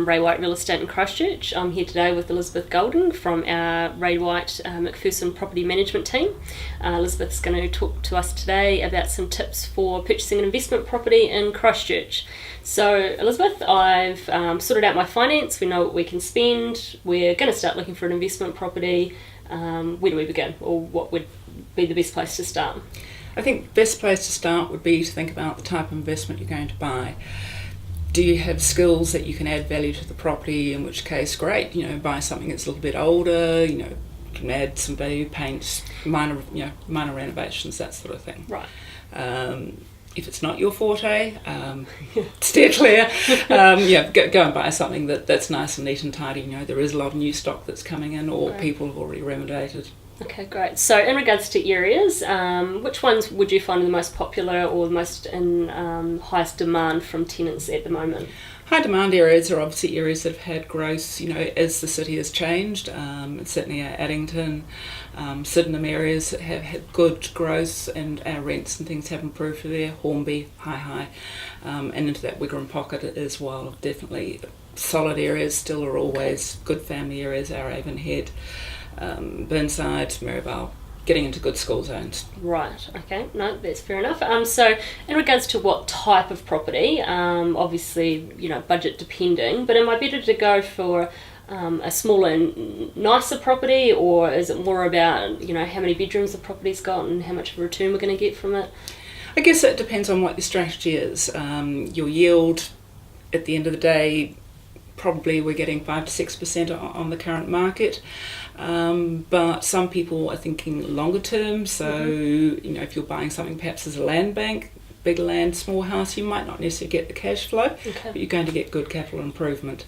Ray White Real Estate in Christchurch. I'm here today with Elizabeth Golding from our Ray White McPherson property management team. Elizabeth's going to talk to us today about some tips for purchasing an investment property in Christchurch. So Elizabeth, I've sorted out my finance. We know what we can spend. We're going to start looking for an investment property. Where do we begin, or what would be the best place to start? I think the best place to start would be to think about the type of investment you're going to buy. Do you have skills that you can add value to the property, in which case, great, buy something that's a little bit older, you can add some value, paint, minor renovations, that sort of thing. Right. If it's not your forte, steer clear. Go and buy something that's nice and neat and tidy. There is a lot of new stock that's coming in, or people have already renovated. Okay, great. So in regards to areas, which ones would you find the most popular or the most in highest demand from tenants at the moment? High demand areas are obviously areas that have had growth, as the city has changed. Certainly our Addington, Sydenham areas have had good growth, and our rents and things have improved there. Hornby, high, and into that Wigram pocket as well. Definitely solid areas still are always good family areas. Our Avonhead, Burnside, Maryvale, getting into good school zones. Right, okay, no, that's fair enough. So in regards to what type of property, obviously, budget depending, but am I better to go for a smaller, nicer property, or is it more about, how many bedrooms the property's got and how much of a return we're going to get from it? I guess it depends on what your strategy is. Your yield, at the end of the day, probably we're getting 5 to 6% on the current market, but some people are thinking longer term. So if you're buying something perhaps as a land bank, big land, small house, you might not necessarily get the cash flow, but you're going to get good capital improvement.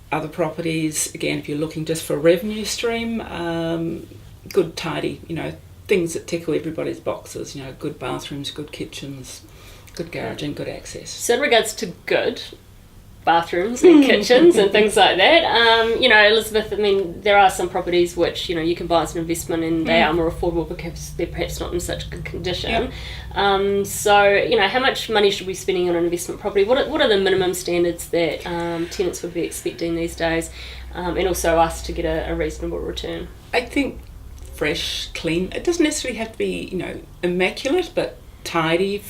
Other properties, again, if you're looking just for a revenue stream, good tidy, things that tickle everybody's boxes, good bathrooms, good kitchens, good garage and good access. So in regards to good bathrooms and kitchens and things like that, Elizabeth, there are some properties which you can buy as an investment and they are more affordable because they're perhaps not in such good condition. So how much money should we be spending on an investment property? What are the minimum standards that tenants would be expecting these days, and also us to get a reasonable return? I think fresh, clean. It doesn't necessarily have to be immaculate, but tidy.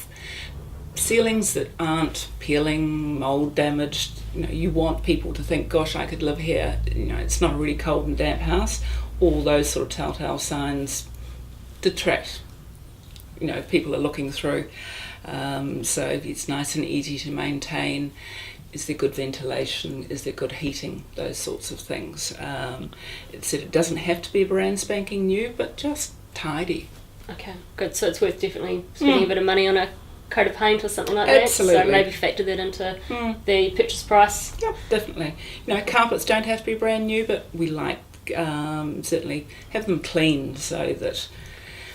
Ceilings that aren't peeling, mould damaged. You want people to think, gosh, I could live here. It's not a really cold and damp house. All those sort of telltale signs detract. People are looking through. So it's nice and easy to maintain. Is there good ventilation? Is there good heating? Those sorts of things. It doesn't have to be brand spanking new, but just tidy. Okay, good. So it's worth definitely spending a bit of money on a coat of paint or something like Absolutely. That. So maybe factor that into the purchase price. Yeah, definitely. Carpets don't have to be brand new, but we like certainly have them cleaned so that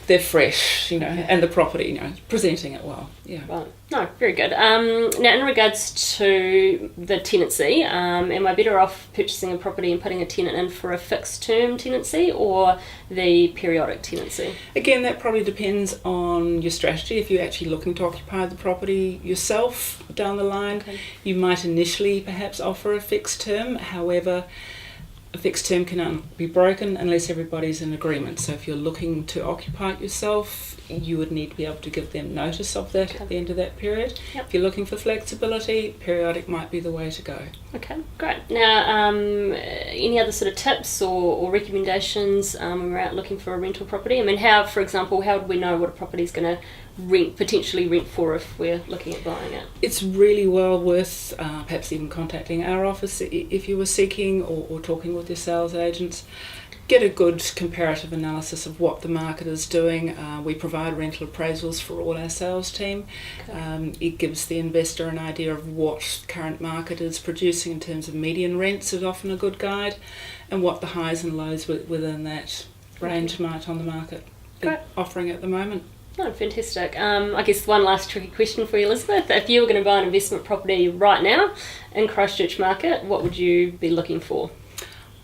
they're fresh, and the property, presenting it well. Yeah. Right. No, very good. Now, in regards to the tenancy, am I better off purchasing a property and putting a tenant in for a fixed term tenancy or the periodic tenancy? Again, that probably depends on your strategy. If you're actually looking to occupy the property yourself down the line, you might initially perhaps offer a fixed term. However, a fixed term cannot be broken unless everybody's in agreement. So if you're looking to occupy it yourself, you would need to be able to give them notice of that at the end of that period. Yep. If you're looking for flexibility, periodic might be the way to go. Okay, great. Now, any other sort of tips or recommendations when we're out looking for a rental property? How would we know what a property is going to potentially rent for if we're looking at buying it? It's really well worth perhaps even contacting our office if you were seeking or talking with your sales agents. Get a good comparative analysis of what the market is doing. We provide rental appraisals for all our sales team. It gives the investor an idea of what current market is producing in terms of median rents is often a good guide, and what the highs and lows within that range might on the market be offering at the moment. Oh, fantastic. I guess one last tricky question for you, Elizabeth. If you were going to buy an investment property right now in Christchurch market, what would you be looking for?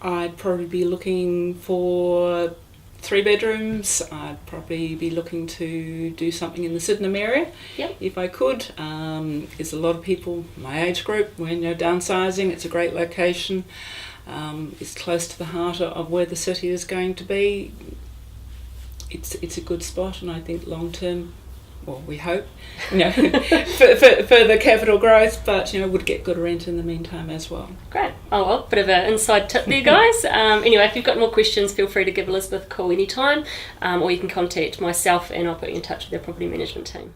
I'd probably be looking for 3 bedrooms. I'd probably be looking to do something in the Sydenham area, Yep. if I could. There's a lot of people my age group when you're downsizing. It's a great location. It's close to the heart of where the city is going to be. It's a good spot, and I think long term, well, we hope, for the capital growth, but would get good rent in the meantime as well. Great. Oh well, bit of an inside tip there, guys. Anyway, if you've got more questions, feel free to give Elizabeth a call anytime, or you can contact myself and I'll put you in touch with our property management team.